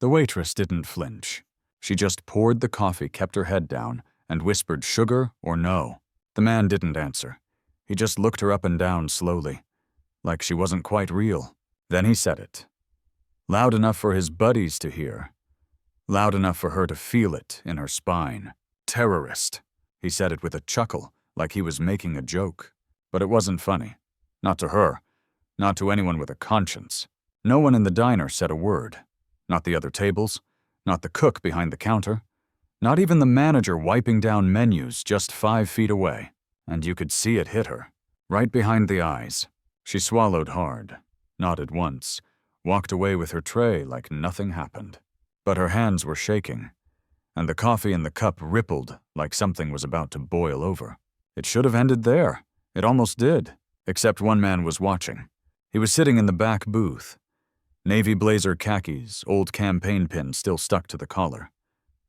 The waitress didn't flinch. She just poured the coffee, kept her head down, and whispered sugar or no. The man didn't answer. He just looked her up and down slowly, like she wasn't quite real. Then he said it. Loud enough for his buddies to hear. Loud enough for her to feel it in her spine. Terrorist. He said it with a chuckle, like he was making a joke. But it wasn't funny. Not to her. Not to anyone with a conscience. No one in the diner said a word. Not the other tables. Not the cook behind the counter. Not even the manager wiping down menus just 5 feet away. And you could see it hit her. Right behind the eyes. She swallowed hard. Nodded once. Walked away with her tray like nothing happened. But her hands were shaking. And the coffee in the cup rippled like something was about to boil over. It should have ended there. It almost did. Except one man was watching. He was sitting in the back booth. Navy blazer khakis, old campaign pin still stuck to the collar.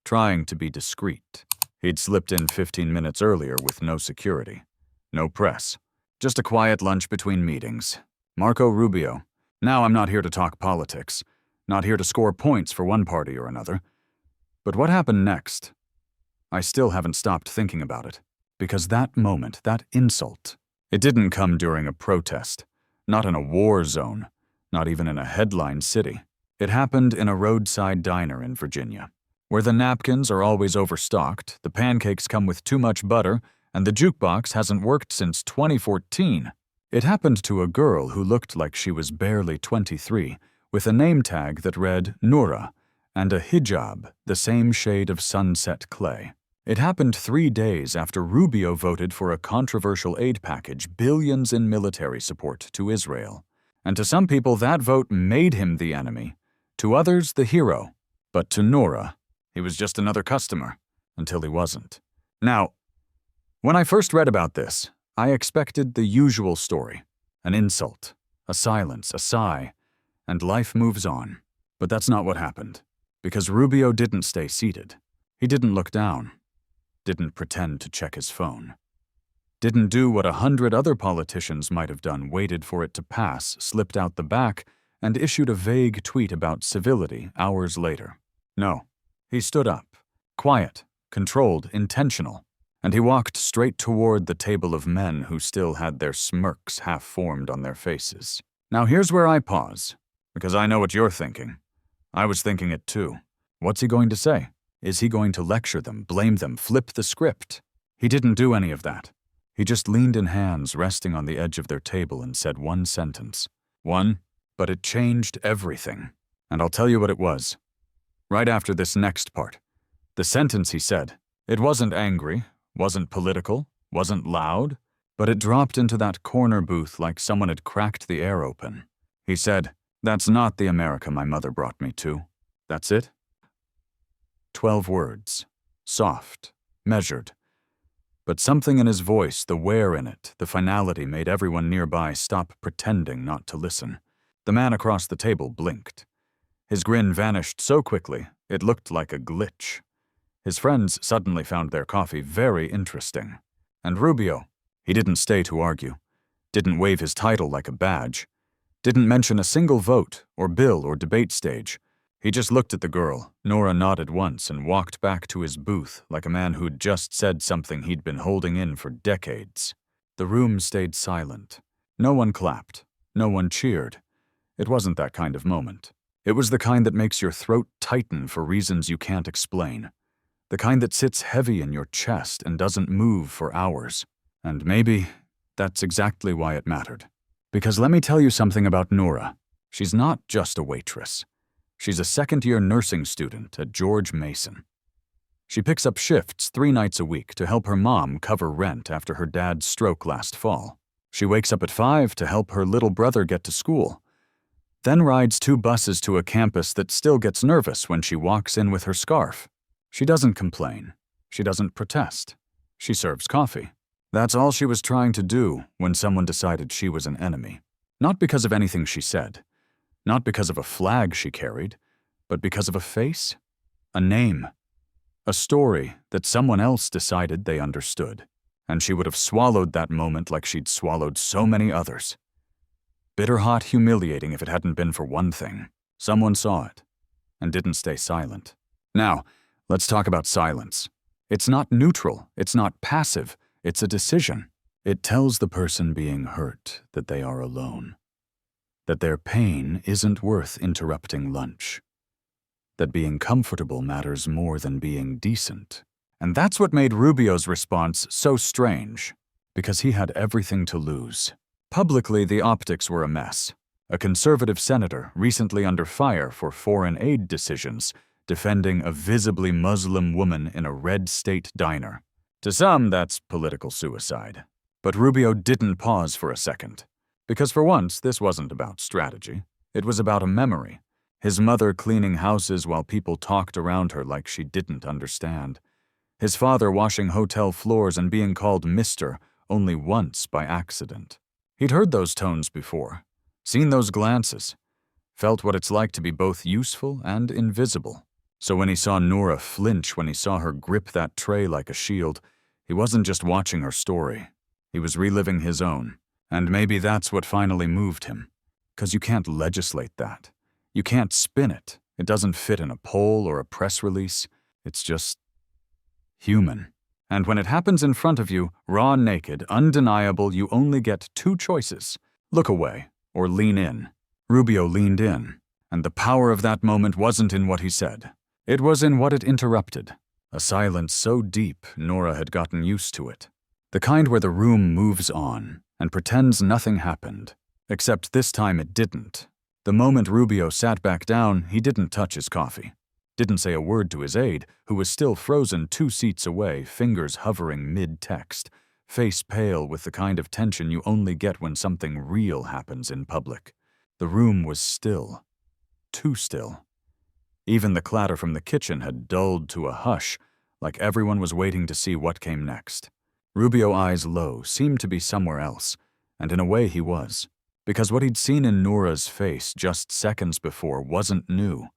Trying to be discreet. He'd slipped in 15 minutes earlier with no security. No press. Just a quiet lunch between meetings. Marco Rubio. Now I'm not here to talk politics. Not here to score points for one party or another. But what happened next? I still haven't stopped thinking about it. Because that moment, that insult, it didn't come during a protest. Not in a war zone. Not even in a headline city. It happened in a roadside diner in Virginia, where the napkins are always overstocked, the pancakes come with too much butter, and the jukebox hasn't worked since 2014. It happened to a girl who looked like she was barely 23, with a name tag that read Noura, and a hijab, the same shade of sunset clay. It happened 3 days after Rubio voted for a controversial aid package, billions in military support to Israel. And to some people, that vote made him the enemy. To others, the hero. But to Noura, he was just another customer, until he wasn't. Now, when I first read about this, I expected the usual story. An insult, a silence, a sigh, and life moves on. But that's not what happened. Because Rubio didn't stay seated. He didn't look down. Didn't pretend to check his phone. Didn't do what 100 other politicians might have done, waited for it to pass, slipped out the back, and issued a vague tweet about civility hours later. No, he stood up, quiet, controlled, intentional, and he walked straight toward the table of men who still had their smirks half-formed on their faces. Now here's where I pause, because I know what you're thinking. I was thinking it too. What's he going to say? Is he going to lecture them, blame them, flip the script? He didn't do any of that. He just leaned in hands resting on the edge of their table and said one sentence. One, but it changed everything. And I'll tell you what it was. Right after this next part. The sentence he said, it wasn't angry, wasn't political, wasn't loud, but it dropped into that corner booth like someone had cracked the air open. He said, "That's not the America my mother brought me to." That's it. 12 words. Soft. Measured. But something in his voice, the wear in it, the finality made everyone nearby stop pretending not to listen. The man across the table blinked. His grin vanished so quickly, it looked like a glitch. His friends suddenly found their coffee very interesting. And Rubio, he didn't stay to argue. Didn't wave his title like a badge. Didn't mention a single vote, or bill, or debate stage. He just looked at the girl. Noura nodded once and walked back to his booth like a man who'd just said something he'd been holding in for decades. The room stayed silent. No one clapped. No one cheered. It wasn't that kind of moment. It was the kind that makes your throat tighten for reasons you can't explain. The kind that sits heavy in your chest and doesn't move for hours. And maybe that's exactly why it mattered. Because let me tell you something about Noura. She's not just a waitress. She's a second-year nursing student at George Mason. She picks up shifts 3 nights a week to help her mom cover rent after her dad's stroke last fall. She wakes up at 5 to help her little brother get to school, then rides 2 buses to a campus that still gets nervous when she walks in with her scarf. She doesn't complain. She doesn't protest. She serves coffee. That's all she was trying to do when someone decided she was an enemy. Not because of anything she said. Not because of a flag she carried, but because of a face, a name, a story that someone else decided they understood, and she would have swallowed that moment like she'd swallowed so many others. Bitter hot, humiliating if it hadn't been for one thing. Someone saw it, and didn't stay silent. Now, let's talk about silence. It's not neutral, it's not passive, it's a decision. It tells the person being hurt that they are alone, that their pain isn't worth interrupting lunch, that being comfortable matters more than being decent. And that's what made Rubio's response so strange, because he had everything to lose. Publicly, the optics were a mess. A conservative senator recently under fire for foreign aid decisions, defending a visibly Muslim woman in a red state diner. To some, that's political suicide. But Rubio didn't pause for a second. Because for once, this wasn't about strategy. It was about a memory. His mother cleaning houses while people talked around her like she didn't understand. His father washing hotel floors and being called Mr. only once by accident. He'd heard those tones before, seen those glances, felt what it's like to be both useful and invisible. So when he saw Noura flinch, when he saw her grip that tray like a shield, he wasn't just watching her story. He was reliving his own. And maybe that's what finally moved him. 'Cause you can't legislate that. You can't spin it. It doesn't fit in a poll or a press release. It's just human. And when it happens in front of you, raw, naked, undeniable, you only get two choices. Look away or lean in. Rubio leaned in, and the power of that moment wasn't in what he said. It was in what it interrupted. A silence so deep, Noura had gotten used to it. The kind where the room moves on and pretends nothing happened. Except this time it didn't. The moment Rubio sat back down, he didn't touch his coffee. Didn't say a word to his aide, who was still frozen 2 seats away, fingers hovering mid-text, face pale with the kind of tension you only get when something real happens in public. The room was still. Too still. Even the clatter from the kitchen had dulled to a hush, like everyone was waiting to see what came next. Rubio, eyes low, seemed to be somewhere else, and in a way he was, because what he'd seen in Noura's face just seconds before wasn't new.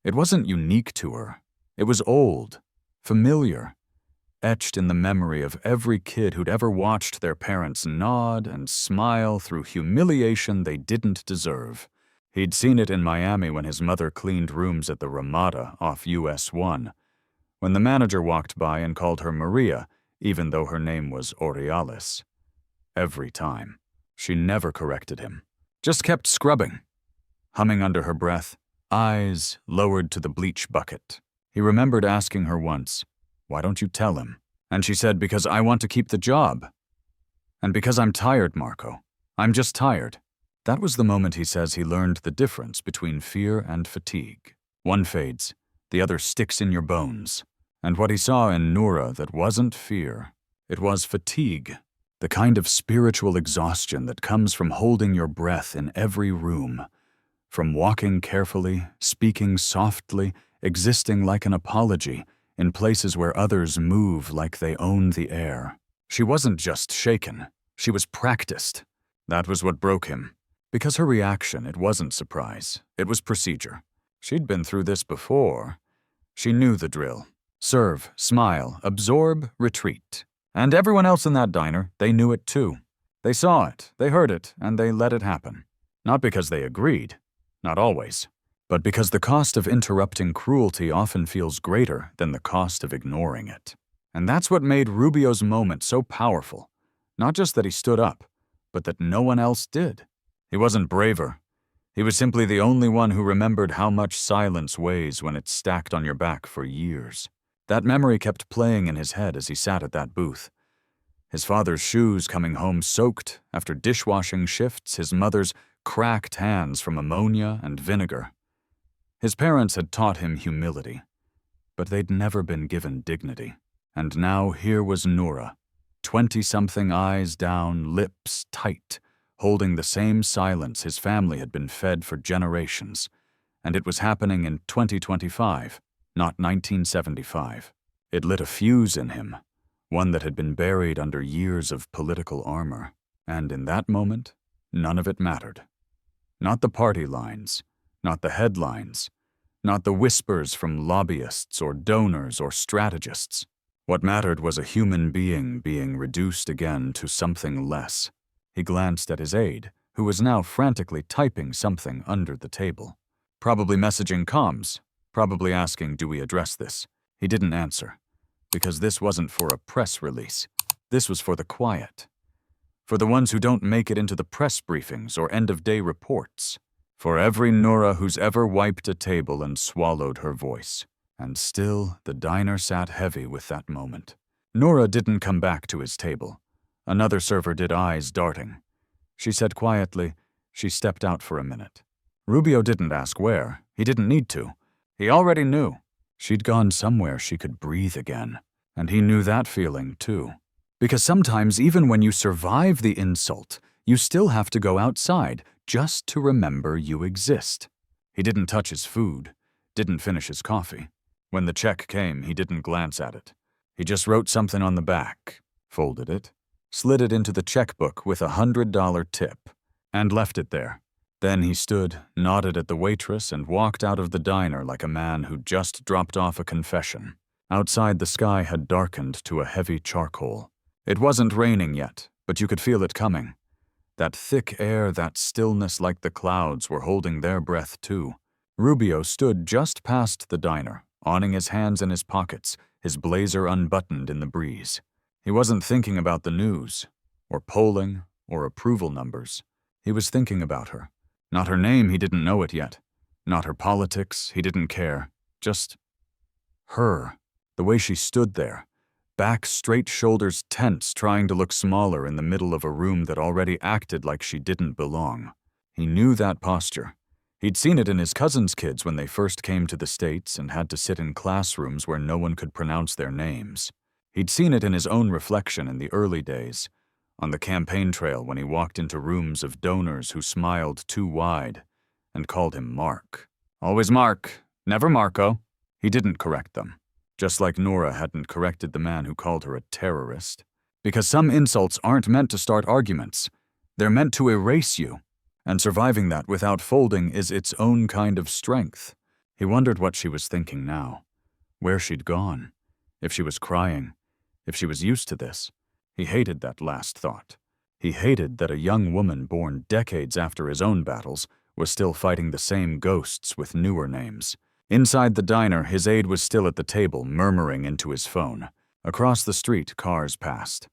It wasn't unique to her. It was old, familiar, etched in the memory of every kid who'd ever watched their parents nod and smile through humiliation they didn't deserve. He'd seen it in Miami when his mother cleaned rooms at the Ramada off US 1, when the manager walked by and called her Maria, even though her name was Aurealis. Every time. She never corrected him. Just kept scrubbing, humming under her breath, eyes lowered to the bleach bucket. He remembered asking her once, "Why don't you tell him?" And she said, "Because I want to keep the job. And because I'm tired, Marco. I'm just tired." That was the moment he says he learned the difference between fear and fatigue. One fades, the other sticks in your bones. And what he saw in Noura that wasn't fear, it was fatigue, the kind of spiritual exhaustion that comes from holding your breath in every room, from walking carefully, speaking softly, existing like an apology in places where others move like they own the air. She wasn't just shaken, she was practiced. That was what broke him. Because her reaction, it wasn't surprise, it was procedure. She'd been through this before. She knew the drill. Serve, smile, absorb, retreat. And everyone else in that diner, they knew it too. They saw it, they heard it, and they let it happen. Not because they agreed, not always, but because the cost of interrupting cruelty often feels greater than the cost of ignoring it. And that's what made Rubio's moment so powerful. Not just that he stood up, but that no one else did. He wasn't braver. He was simply the only one who remembered how much silence weighs when it's stacked on your back for years. That memory kept playing in his head as he sat at that booth. His father's shoes coming home soaked after dishwashing shifts, his mother's cracked hands from ammonia and vinegar. His parents had taught him humility, but they'd never been given dignity. And now here was Noura, 20-something, eyes down, lips tight, holding the same silence his family had been fed for generations. And it was happening in 2025. Not 1975. It lit a fuse in him, one that had been buried under years of political armor. And in that moment, none of it mattered. Not the party lines, not the headlines, not the whispers from lobbyists or donors or strategists. What mattered was a human being reduced again to something less. He glanced at his aide, who was now frantically typing something under the table. Probably messaging comms, probably asking, "Do we address this?" He didn't answer, because this wasn't for a press release. This was for the quiet. For the ones who don't make it into the press briefings or end-of-day reports. For every Nora who's ever wiped a table and swallowed her voice. And still, the diner sat heavy with that moment. Nora didn't come back to his table. Another server did, eyes darting. She said quietly, she stepped out for a minute. Rubio didn't ask where. He didn't need to. He already knew. She'd gone somewhere she could breathe again. And he knew that feeling, too. Because sometimes, even when you survive the insult, you still have to go outside just to remember you exist. He didn't touch his food, didn't finish his coffee. When the check came, he didn't glance at it. He just wrote something on the back, folded it, slid it into the checkbook with $100 tip, and left it there. Then he stood, nodded at the waitress, and walked out of the diner like a man who'd just dropped off a confession. Outside, the sky had darkened to a heavy charcoal. It wasn't raining yet, but you could feel it coming. That thick air, that stillness, like the clouds were holding their breath too. Rubio stood just past the diner, awning his hands in his pockets, his blazer unbuttoned in the breeze. He wasn't thinking about the news, or polling, or approval numbers. He was thinking about her. Not her name, he didn't know it yet. Not her politics, he didn't care. Just her. The way she stood there. Back, straight, shoulders tense, trying to look smaller in the middle of a room that already acted like she didn't belong. He knew that posture. He'd seen it in his cousin's kids when they first came to the States and had to sit in classrooms where no one could pronounce their names. He'd seen it in his own reflection in the early days, on the campaign trail when he walked into rooms of donors who smiled too wide and called him Mark. Always Mark, never Marco. He didn't correct them. Just like Nora hadn't corrected the man who called her a terrorist. Because some insults aren't meant to start arguments. They're meant to erase you. And surviving that without folding is its own kind of strength. He wondered what she was thinking now. Where she'd gone. If she was crying. If she was used to this. He hated that last thought. He hated that a young woman born decades after his own battles was still fighting the same ghosts with newer names. Inside the diner, his aide was still at the table, murmuring into his phone. Across the street, cars passed.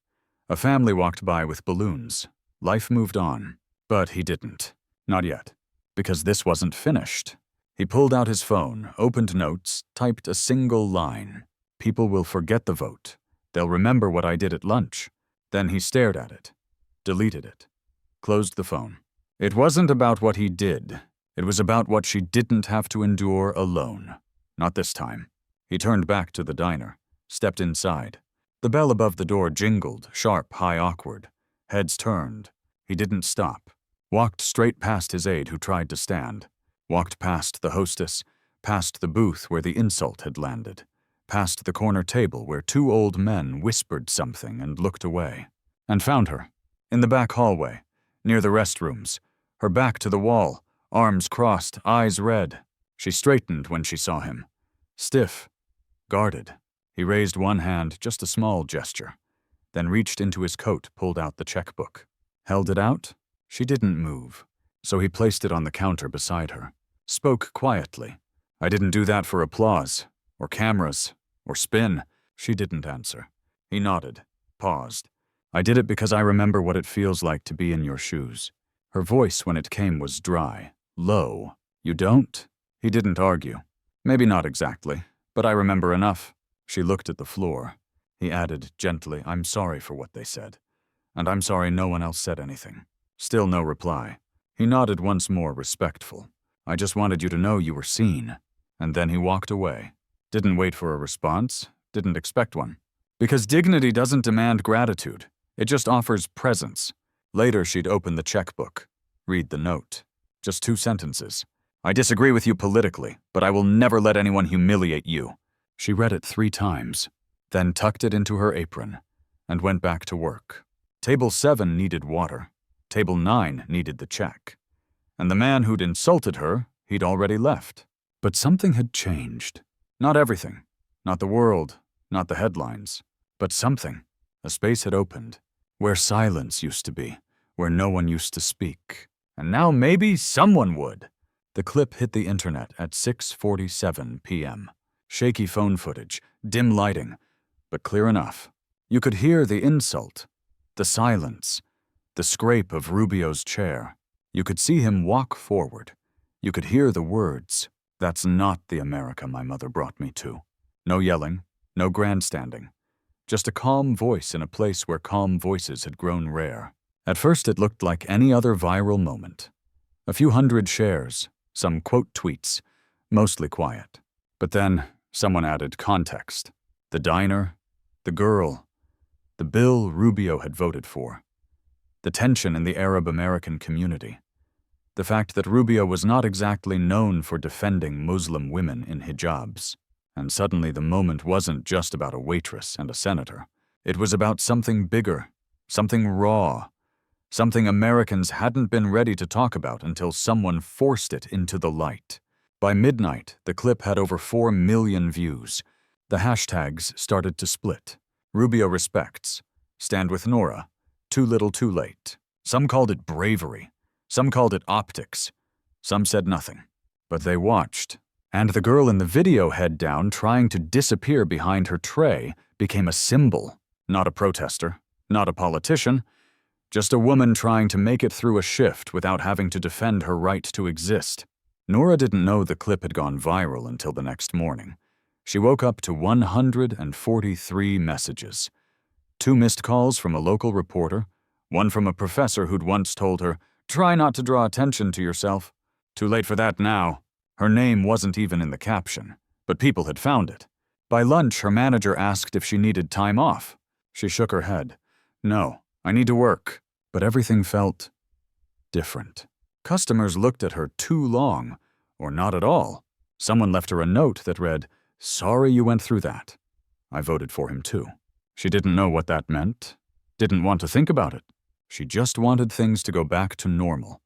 A family walked by with balloons. Life moved on. But he didn't. Not yet. Because this wasn't finished. He pulled out his phone, opened notes, typed a single line. People will forget the vote. They'll remember what I did at lunch. Then he stared at it. Deleted it. Closed the phone. It wasn't about what he did. It was about what she didn't have to endure alone. Not this time. He turned back to the diner, stepped inside. The bell above the door jingled, sharp, high, awkward. Heads turned. He didn't stop. Walked straight past his aide who tried to stand. Walked past the hostess, past the booth where the insult had landed. Past the corner table where two old men whispered something and looked away. And found her. In the back hallway, near the restrooms. Her back to the wall. Arms crossed, eyes red. She straightened when she saw him. Stiff. Guarded. He raised one hand, just a small gesture. Then reached into his coat, pulled out the checkbook. Held it out. She didn't move. So he placed it on the counter beside her. Spoke quietly. I didn't do that for applause. Or cameras. Or spin. She didn't answer. He nodded. Paused. I did it because I remember what it feels like to be in your shoes. Her voice when it came was dry. Low. You don't? He didn't argue. Maybe not exactly, but I remember enough. She looked at the floor. He added gently, I'm sorry for what they said. And I'm sorry no one else said anything. Still no reply. He nodded once more, respectful. I just wanted you to know you were seen. And then he walked away. Didn't wait for a response. Didn't expect one. Because dignity doesn't demand gratitude. It just offers presence. Later she'd open the checkbook. Read the note. Just 2 sentences. I disagree with you politically, but I will never let anyone humiliate you. She read it 3 times, then tucked it into her apron, and went back to work. Table 7 needed water. Table 9 needed the check. And the man who'd insulted her, he'd already left. But something had changed. Not everything. Not the world. Not the headlines. But something. A space had opened. Where silence used to be. Where no one used to speak. And now maybe someone would. The clip hit the internet at 6:47 p.m. Shaky phone footage, dim lighting, but clear enough. You could hear the insult, the silence, the scrape of Rubio's chair. You could see him walk forward. You could hear the words, "That's not the America my mother brought me to." No yelling, no grandstanding. Just a calm voice in a place where calm voices had grown rare. At first it looked like any other viral moment. A few hundred shares, some quote tweets, mostly quiet. But then someone added context. The diner, the girl, the bill Rubio had voted for. The tension in the Arab American community. The fact that Rubio was not exactly known for defending Muslim women in hijabs. And suddenly the moment wasn't just about a waitress and a senator. It was about something bigger, something raw, something Americans hadn't been ready to talk about until someone forced it into the light. By midnight, the clip had over 4 million views. The hashtags started to split. Rubio respects. Stand with Nora. Too little too late. Some called it bravery. Some called it optics. Some said nothing. But they watched. And the girl in the video head down trying to disappear behind her tray became a symbol. Not a protester. Not a politician. Just a woman trying to make it through a shift without having to defend her right to exist. Nora didn't know the clip had gone viral until the next morning. She woke up to 143 messages. 2 missed calls from a local reporter, one from a professor who'd once told her, "Try not to draw attention to yourself." Too late for that now. Her name wasn't even in the caption, but people had found it. By lunch, her manager asked if she needed time off. She shook her head. "No, I need to work." But everything felt different. Customers looked at her too long, or not at all. Someone left her a note that read, "Sorry you went through that. I voted for him too." She didn't know what that meant, didn't want to think about it. She just wanted things to go back to normal.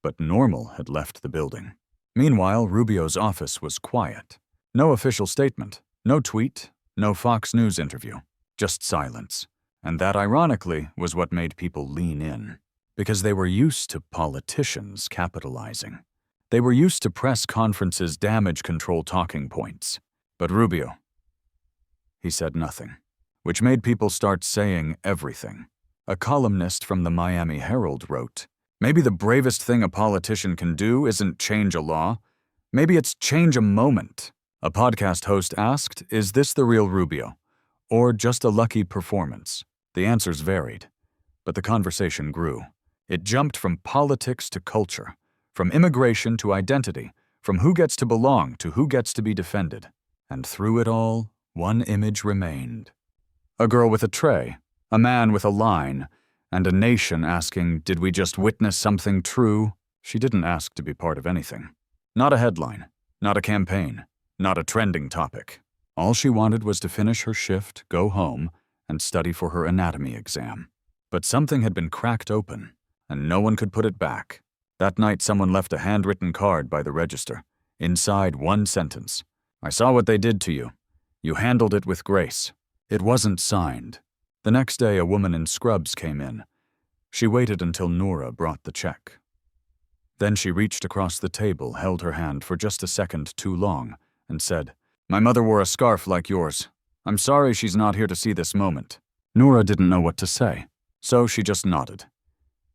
But normal had left the building. Meanwhile, Rubio's office was quiet. No official statement, no tweet, no Fox News interview, just silence. And that, ironically, was what made people lean in. Because they were used to politicians capitalizing. They were used to press conferences' damage control talking points. But Rubio, he said nothing, which made people start saying everything. A columnist from the Miami Herald wrote, "Maybe the bravest thing a politician can do isn't change a law. Maybe it's change a moment." A podcast host asked, "Is this the real Rubio? Or just a lucky performance?" The answers varied, but the conversation grew. It jumped from politics to culture, from immigration to identity, from who gets to belong to who gets to be defended. And through it all, one image remained. A girl with a tray, a man with a line, and a nation asking, "Did we just witness something true?" She didn't ask to be part of anything. Not a headline, not a campaign, not a trending topic. All she wanted was to finish her shift, go home, and study for her anatomy exam. But something had been cracked open, and no one could put it back. That night someone left a handwritten card by the register. Inside, one sentence. "I saw what they did to you. You handled it with grace." It wasn't signed. The next day, a woman in scrubs came in. She waited until Nora brought the check. Then she reached across the table, held her hand for just a second too long, and said, "My mother wore a scarf like yours. I'm sorry she's not here to see this moment." Nora didn't know what to say, so she just nodded,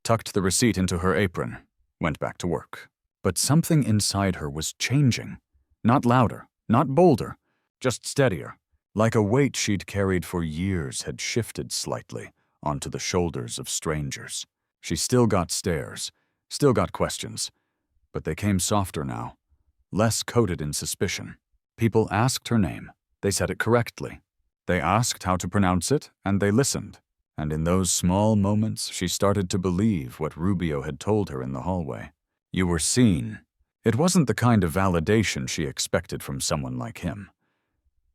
tucked the receipt into her apron, went back to work. But something inside her was changing. Not louder, not bolder, just steadier. Like a weight she'd carried for years had shifted slightly onto the shoulders of strangers. She still got stares, still got questions, but they came softer now, less coated in suspicion. People asked her name. They said it correctly. They asked how to pronounce it, and they listened. And in those small moments, she started to believe what Rubio had told her in the hallway. You were seen. It wasn't the kind of validation she expected from someone like him.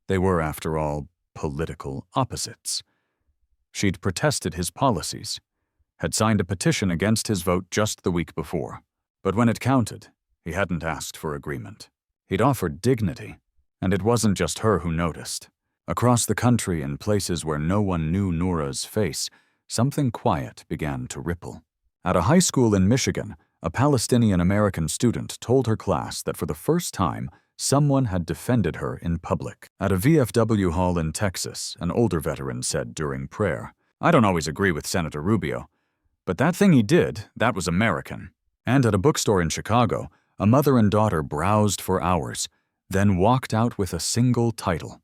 They were, after all, political opposites. She'd protested his policies, had signed a petition against his vote just the week before. But when it counted, he hadn't asked for agreement. He'd offered dignity, and it wasn't just her who noticed. Across the country, in places where no one knew Nora's face, something quiet began to ripple. At a high school in Michigan, A Palestinian American student told her class that for the first time, someone had defended her in public. At a VFW hall in Texas, an older veteran said during prayer, "I don't always agree with Senator Rubio, but that thing he did, that was American." And at a bookstore in Chicago, a mother and daughter browsed for hours, then walked out with a single title.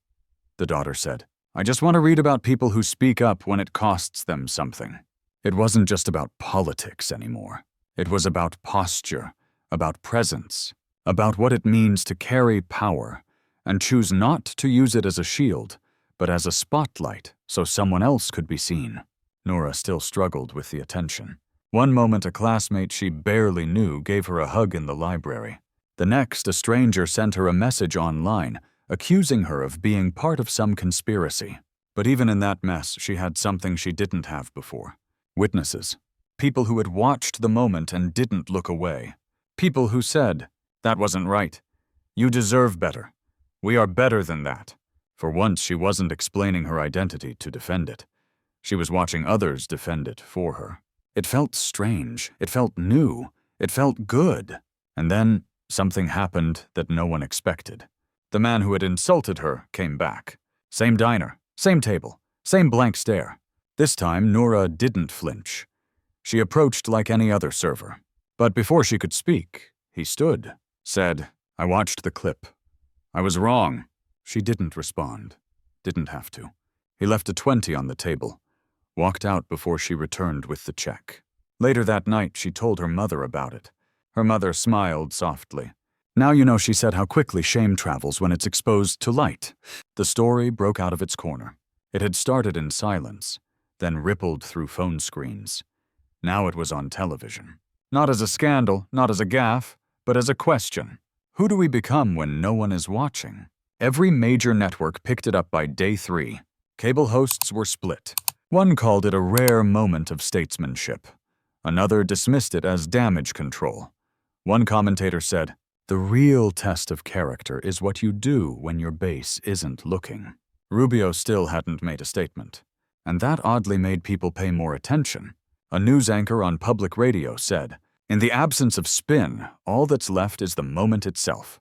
The daughter said, "I just want to read about people who speak up when it costs them something." It wasn't just about politics anymore. It was about posture, about presence, about what it means to carry power and choose not to use it as a shield, but as a spotlight so someone else could be seen. Nora still struggled with the attention. One moment, a classmate she barely knew gave her a hug in the library. The next, a stranger sent her a message online, accusing her of being part of some conspiracy. But even in that mess, she had something she didn't have before. Witnesses. People who had watched the moment and didn't look away. People who said, "That wasn't right. You deserve better. We are better than that." For once, she wasn't explaining her identity to defend it. She was watching others defend it for her. It felt strange. It felt new. It felt good. And then something happened that no one expected. The man who had insulted her came back. Same diner, same table, same blank stare. This time, Nora didn't flinch. She approached like any other server. But before she could speak, he stood, said, "I watched the clip. I was wrong." She didn't respond. Didn't have to. He left a 20 on the table, walked out before she returned with the check. Later that night, she told her mother about it. Her mother smiled softly. "Now you know," she said, "how quickly shame travels when it's exposed to light." The story broke out of its corner. It had started in silence, then rippled through phone screens. Now it was on television. Not as a scandal, not as a gaffe, but as a question. Who do we become when no one is watching? Every major network picked it up by day 3. Cable hosts were split. One called it a rare moment of statesmanship. Another dismissed it as damage control. One commentator said, "The real test of character is what you do when your base isn't looking." Rubio still hadn't made a statement, and that oddly made people pay more attention. A news anchor on public radio said, "In the absence of spin, all that's left is the moment itself."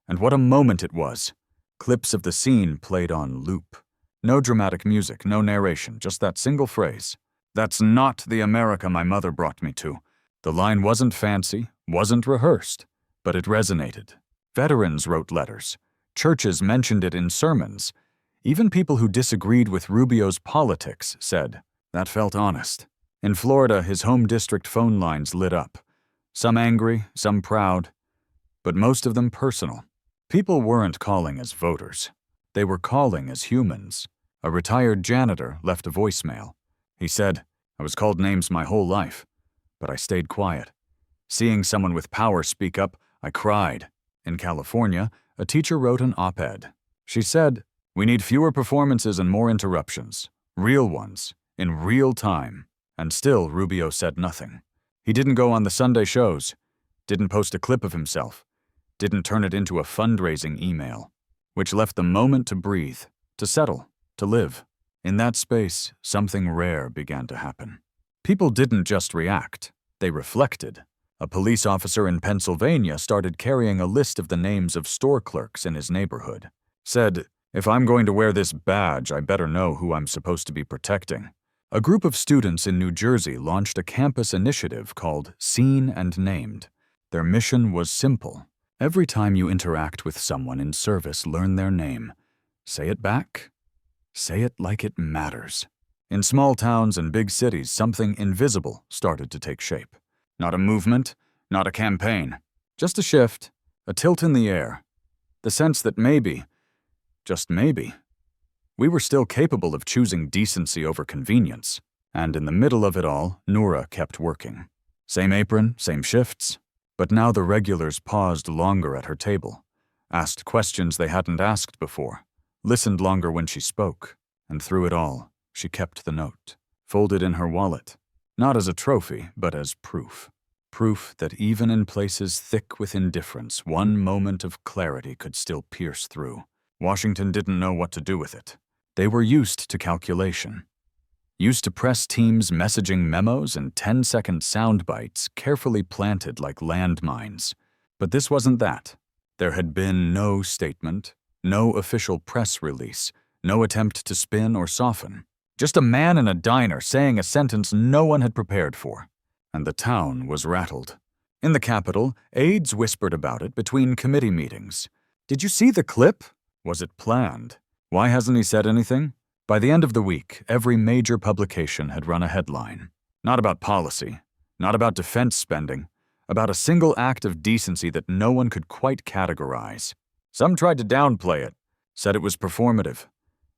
And what a moment it was. Clips of the scene played on loop. No dramatic music, no narration, just that single phrase. "That's not the America my mother brought me to." The line wasn't fancy, wasn't rehearsed, but it resonated. Veterans wrote letters. Churches mentioned it in sermons. Even people who disagreed with Rubio's politics said, "That felt honest." In Florida, his home district phone lines lit up. Some angry, some proud, but most of them personal. People weren't calling as voters. They were calling as humans. A retired janitor left a voicemail. He said, "I was called names my whole life, but I stayed quiet. Seeing someone with power speak up, I cried." In California, a teacher wrote an op-ed. She said, "We need fewer performances and more interruptions. Real ones, in real time." And still, Rubio said nothing. He didn't go on the Sunday shows, didn't post a clip of himself, didn't turn it into a fundraising email, which left the moment to breathe, to settle, to live. In that space, something rare began to happen. People didn't just react, they reflected. A police officer in Pennsylvania started carrying a list of the names of store clerks in his neighborhood. Said, "If I'm going to wear this badge, I better know who I'm supposed to be protecting." A group of students in New Jersey launched a campus initiative called Seen and Named. Their mission was simple. Every time you interact with someone in service, learn their name. Say it back. Say it like it matters. In small towns and big cities, something invisible started to take shape. Not a movement, not a campaign. Just a shift, a tilt in the air. The sense that maybe, just maybe, we were still capable of choosing decency over convenience. And in the middle of it all, Nora kept working. Same apron, same shifts. But now the regulars paused longer at her table, asked questions they hadn't asked before, listened longer when she spoke, and through it all, she kept the note, folded in her wallet, not as a trophy, but as proof. Proof that even in places thick with indifference, one moment of clarity could still pierce through. Washington didn't know what to do with it. They were used to calculation. used to press teams messaging memos and 10-second sound bites carefully planted like landmines. But this wasn't that. There had been no statement, no official press release, no attempt to spin or soften. Just a man in a diner saying a sentence no one had prepared for. And the town was rattled. In the capital, aides whispered about it between committee meetings. Did you see the clip? Was it planned? Why hasn't he said anything? By the end of the week, every major publication had run a headline. Not about policy, not about defense spending, about a single act of decency that no one could quite categorize. Some tried to downplay it, said it was performative,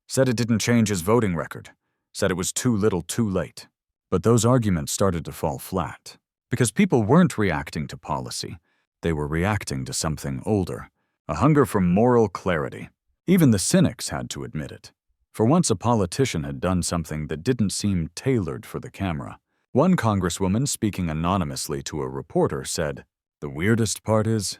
said it didn't change his voting record, said it was too little too late. But those arguments started to fall flat, because people weren't reacting to policy. They were reacting to something older, a hunger for moral clarity. Even the cynics had to admit it. For once a politician had done something that didn't seem tailored for the camera. One congresswoman, speaking anonymously to a reporter, said, "The weirdest part is,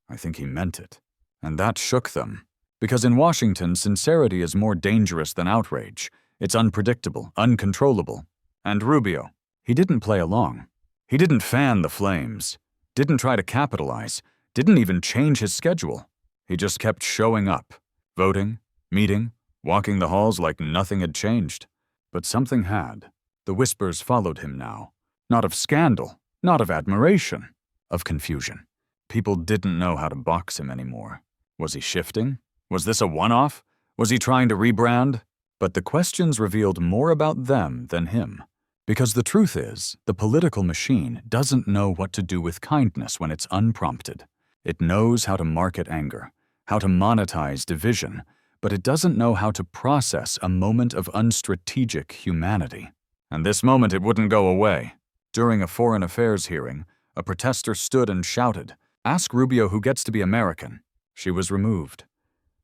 I think he meant it." And that shook them. Because in Washington, sincerity is more dangerous than outrage. It's unpredictable, uncontrollable. And Rubio, he didn't play along. He didn't fan the flames, didn't try to capitalize, didn't even change his schedule. He just kept showing up, voting, meeting, walking the halls like nothing had changed. But something had. The whispers followed him now. Not of scandal, not of admiration, of confusion. People didn't know how to box him anymore. Was he shifting? Was this a one-off? Was he trying to rebrand? But the questions revealed more about them than him. Because the truth is, the political machine doesn't know what to do with kindness when it's unprompted. It knows how to market anger, how to monetize division, but it doesn't know how to process a moment of unstrategic humanity. And this moment it wouldn't go away. During a foreign affairs hearing, a protester stood and shouted, "Ask Rubio who gets to be American." She was removed.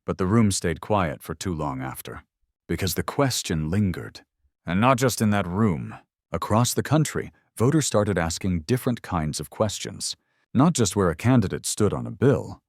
But the room stayed quiet for too long after. Because the question lingered. And not just in that room. Across the country, voters started asking different kinds of questions. Not just where a candidate stood on a bill,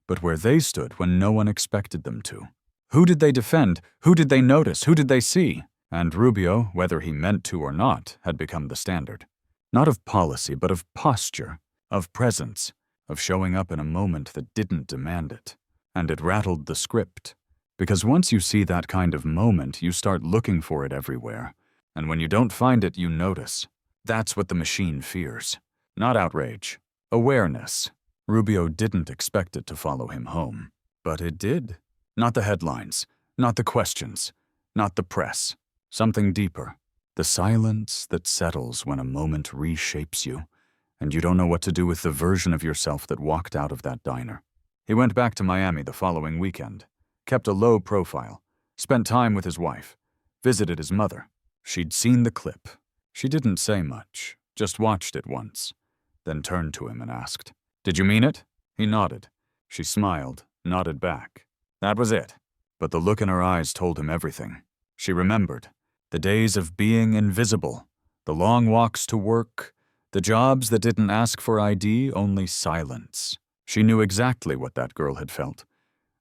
but where they stood when no one expected them to. Who did they defend? Who did they notice? Who did they see? And Rubio, whether he meant to or not, had become the standard. Not of policy, but of posture, of presence, of showing up in a moment that didn't demand it. And it rattled the script. Because once you see that kind of moment, you start looking for it everywhere. And when you don't find it, you notice. That's what the machine fears. Not outrage. Awareness. Rubio didn't expect it to follow him home. But it did. Not the headlines. Not the questions. Not the press. Something deeper. The silence that settles when a moment reshapes you, and you don't know what to do with the version of yourself that walked out of that diner. He went back to Miami the following weekend. Kept a low profile, spent time with his wife, visited his mother. She'd seen the clip. She didn't say much, just watched it once, then turned to him and asked, "Did you mean it?" He nodded. She smiled, nodded back. That was it. But the look in her eyes told him everything. She remembered. The days of being invisible, the long walks to work, the jobs that didn't ask for ID, only silence. She knew exactly what that girl had felt.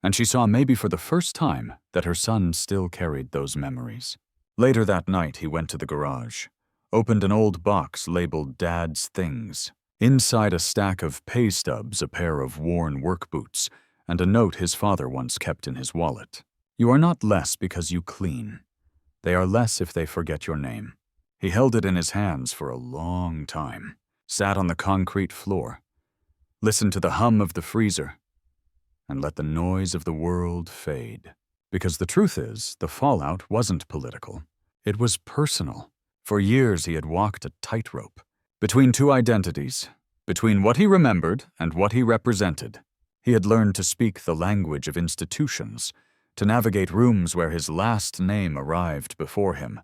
And she saw maybe for the first time that her son still carried those memories. Later that night, he went to the garage, opened an old box labeled Dad's Things. Inside a stack of pay stubs, a pair of worn work boots, and a note his father once kept in his wallet. "You are not less because you clean. They are less if they forget your name." He held it in his hands for a long time, sat on the concrete floor, listened to the hum of the freezer, and let the noise of the world fade. Because the truth is, the fallout wasn't political. It was personal. For years he had walked a tightrope between two identities, between what he remembered and what he represented. He had learned to speak the language of institutions, to navigate rooms where his last name arrived before him,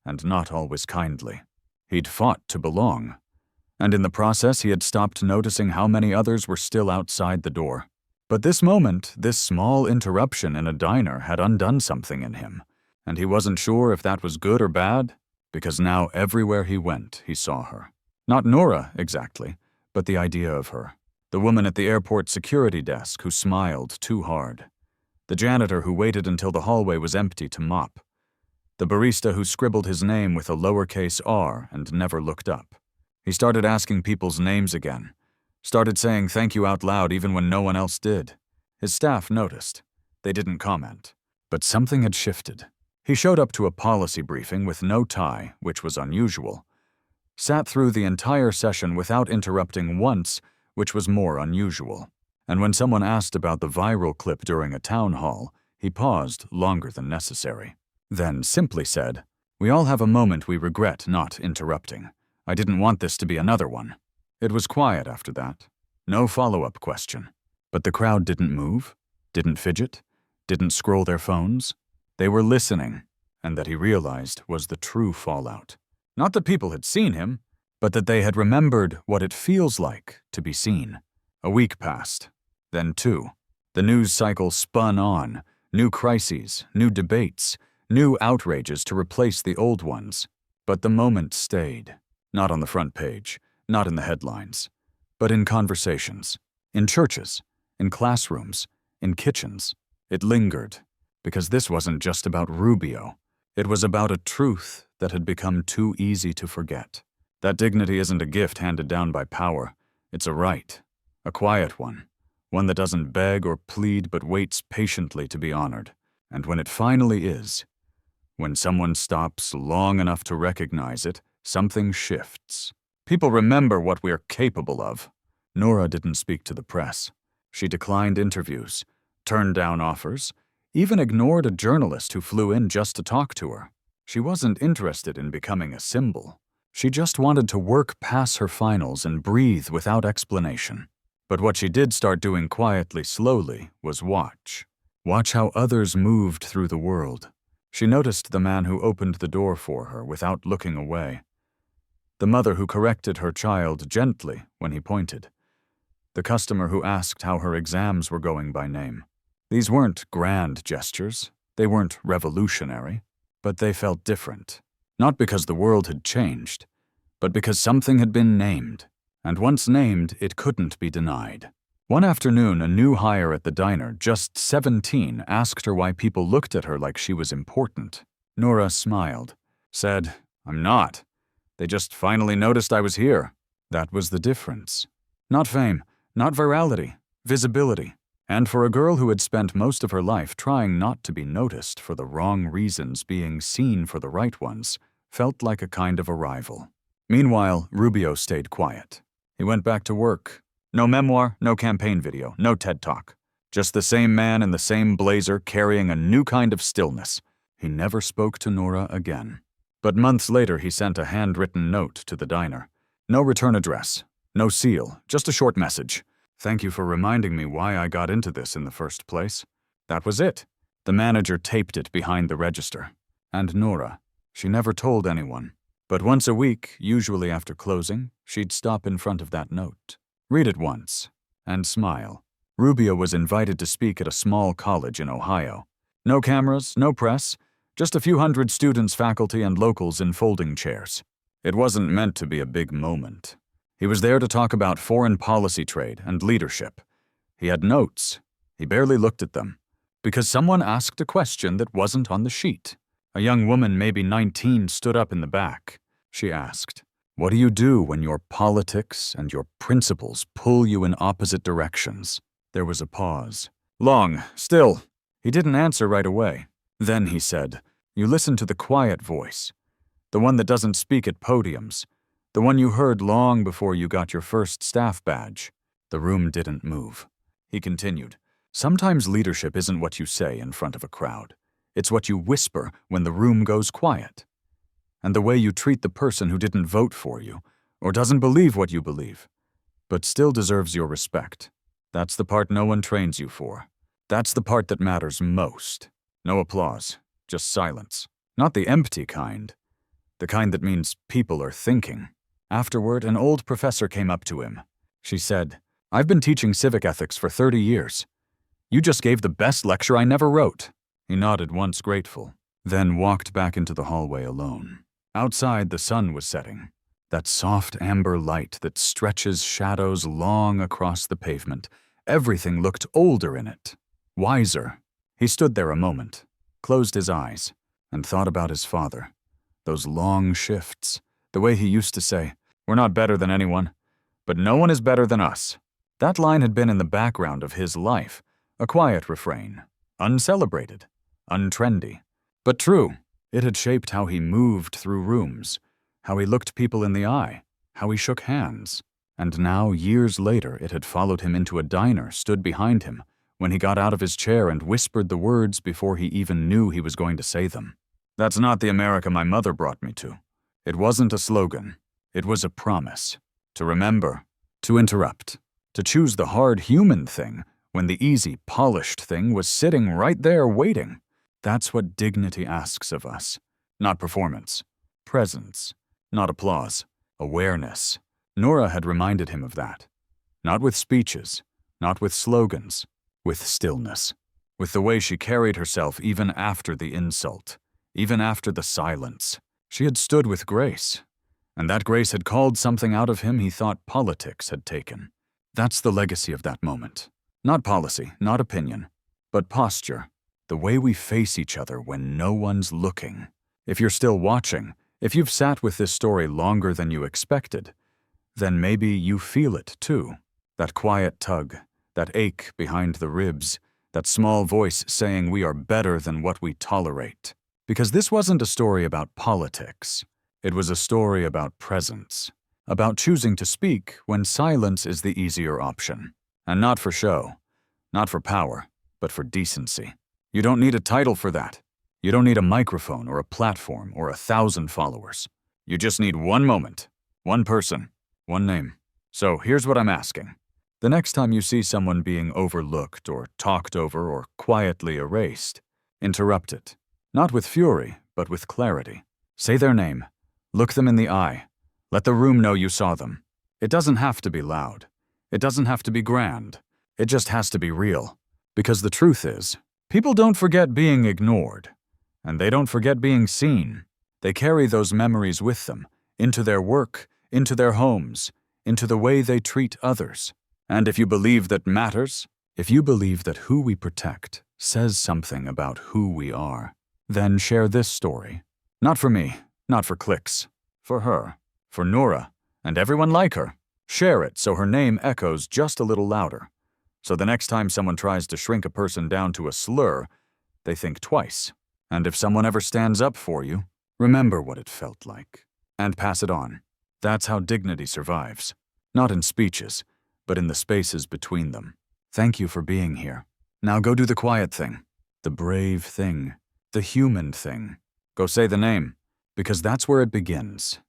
and not always kindly. He'd fought to belong, and in the process he had stopped noticing how many others were still outside the door. But this moment, this small interruption in a diner had undone something in him, and he wasn't sure if that was good or bad, because now everywhere he went, he saw her. Not Nora, exactly, but the idea of her. The woman at the airport security desk who smiled too hard. The janitor who waited until the hallway was empty to mop. The barista who scribbled his name with a lowercase r and never looked up. He started asking people's names again. Started saying thank you out loud even when no one else did. His staff noticed. They didn't comment. But something had shifted. He showed up to a policy briefing with no tie, which was unusual. Sat through the entire session without interrupting once, which was more unusual. And when someone asked about the viral clip during a town hall, he paused longer than necessary. Then simply said, "We all have a moment we regret not interrupting. I didn't want this to be another one." It was quiet after that. No follow-up question. But the crowd didn't move, didn't fidget, didn't scroll their phones. They were listening, and that he realized was the true fallout. Not that people had seen him, but that they had remembered what it feels like to be seen. A week passed, then 2. The news cycle spun on, new crises, new debates, new outrages to replace the old ones. But the moment stayed, not on the front page, not in the headlines, but in conversations, in churches, in classrooms, in kitchens. It lingered, because this wasn't just about Rubio. It was about a truth that had become too easy to forget. That dignity isn't a gift handed down by power. It's a right, a quiet one that doesn't beg or plead but waits patiently to be honored. And when it finally is, when someone stops long enough to recognize it, something shifts. People remember what we're capable of. Nora didn't speak to the press. She declined interviews, turned down offers, even ignored a journalist who flew in just to talk to her. She wasn't interested in becoming a symbol. She just wanted to work past her finals and breathe without explanation. But what she did start doing quietly, slowly, was watch. Watch how others moved through the world. She noticed the man who opened the door for her without looking away. The mother who corrected her child gently when he pointed. The customer who asked how her exams were going by name. These weren't grand gestures. They weren't revolutionary. But they felt different. Not because the world had changed, but because something had been named. And once named, it couldn't be denied. One afternoon, a new hire at the diner, just 17, asked her why people looked at her like she was important. Nora smiled, said, "I'm not. They just finally noticed I was here." That was the difference. Not fame, not virality, visibility. And for a girl who had spent most of her life trying not to be noticed for the wrong reasons, being seen for the right ones felt like a kind of arrival. Meanwhile, Rubio stayed quiet. He went back to work. No memoir, no campaign video, no TED Talk. Just the same man in the same blazer carrying a new kind of stillness. He never spoke to Nora again. But months later, he sent a handwritten note to the diner. No return address, no seal, just a short message. "Thank you for reminding me why I got into this in the first place." That was it. The manager taped it behind the register. And Nora, she never told anyone. But once a week, usually after closing, she'd stop in front of that note. Read it once, and smile. Rubio was invited to speak at a small college in Ohio. No cameras, no press, just a few hundred students, faculty, and locals in folding chairs. It wasn't meant to be a big moment. He was there to talk about foreign policy, trade, and leadership. He had notes. He barely looked at them, because someone asked a question that wasn't on the sheet. A young woman, maybe 19, stood up in the back. She asked, "What do you do when your politics and your principles pull you in opposite directions?" There was a pause. Long, still. He didn't answer right away. Then he said, "You listen to the quiet voice, the one that doesn't speak at podiums, the one you heard long before you got your first staff badge." The room didn't move. He continued, "Sometimes leadership isn't what you say in front of a crowd. It's what you whisper when the room goes quiet. And the way you treat the person who didn't vote for you, or doesn't believe what you believe, but still deserves your respect. That's the part no one trains you for. That's the part that matters most. No applause, just silence. Not the empty kind. The kind that means people are thinking." Afterward, an old professor came up to him. She said, "I've been teaching civic ethics for 30 years. You just gave the best lecture I never wrote." He nodded once, grateful, then walked back into the hallway alone. Outside, the sun was setting. That soft amber light that stretches shadows long across the pavement. Everything looked older in it, wiser. He stood there a moment, closed his eyes. and thought about his father. Those long shifts, the way he used to say, "We're not better than anyone, but no one is better than us." That line had been in the background of his life, a quiet refrain, uncelebrated, untrendy, but true. It had shaped how he moved through rooms, how he looked people in the eye, how he shook hands. And now, years later, it had followed him into a diner, stood behind him, when he got out of his chair and whispered the words before he even knew he was going to say them. "That's not the America my mother brought me to." It wasn't a slogan. It was a promise. To remember, to interrupt, to choose the hard human thing when the easy, polished thing was sitting right there waiting. That's what dignity asks of us. Not performance. Presence. Not applause. Awareness. Nora had reminded him of that. Not with speeches. Not with slogans. With stillness. With the way she carried herself even after the insult. Even after the silence. She had stood with grace. And that grace had called something out of him he thought politics had taken. That's the legacy of that moment. Not policy, not opinion, but posture. The way we face each other when no one's looking. If you're still watching, if you've sat with this story longer than you expected, then maybe you feel it too. That quiet tug, that ache behind the ribs, that small voice saying we are better than what we tolerate. Because this wasn't a story about politics. It was a story about presence, about choosing to speak when silence is the easier option. And not for show, not for power, but for decency. You don't need a title for that. You don't need a microphone or a platform or 1,000 followers. You just need one moment, one person, one name. So here's what I'm asking. The next time you see someone being overlooked or talked over or quietly erased, interrupt it. Not with fury, but with clarity. Say their name. Look them in the eye. Let the room know you saw them. It doesn't have to be loud. It doesn't have to be grand. It just has to be real. Because the truth is, people don't forget being ignored. And they don't forget being seen. They carry those memories with them, into their work, into their homes, into the way they treat others. And if you believe that matters, if you believe that who we protect says something about who we are, then share this story. Not for me, not for clicks. For her, for Nora, and everyone like her. Share it so her name echoes just a little louder. So the next time someone tries to shrink a person down to a slur, they think twice. And if someone ever stands up for you, remember what it felt like. And pass it on. That's how dignity survives. Not in speeches, but in the spaces between them. Thank you for being here. Now go do the quiet thing. The brave thing. The human thing. Go say the name. Because that's where it begins.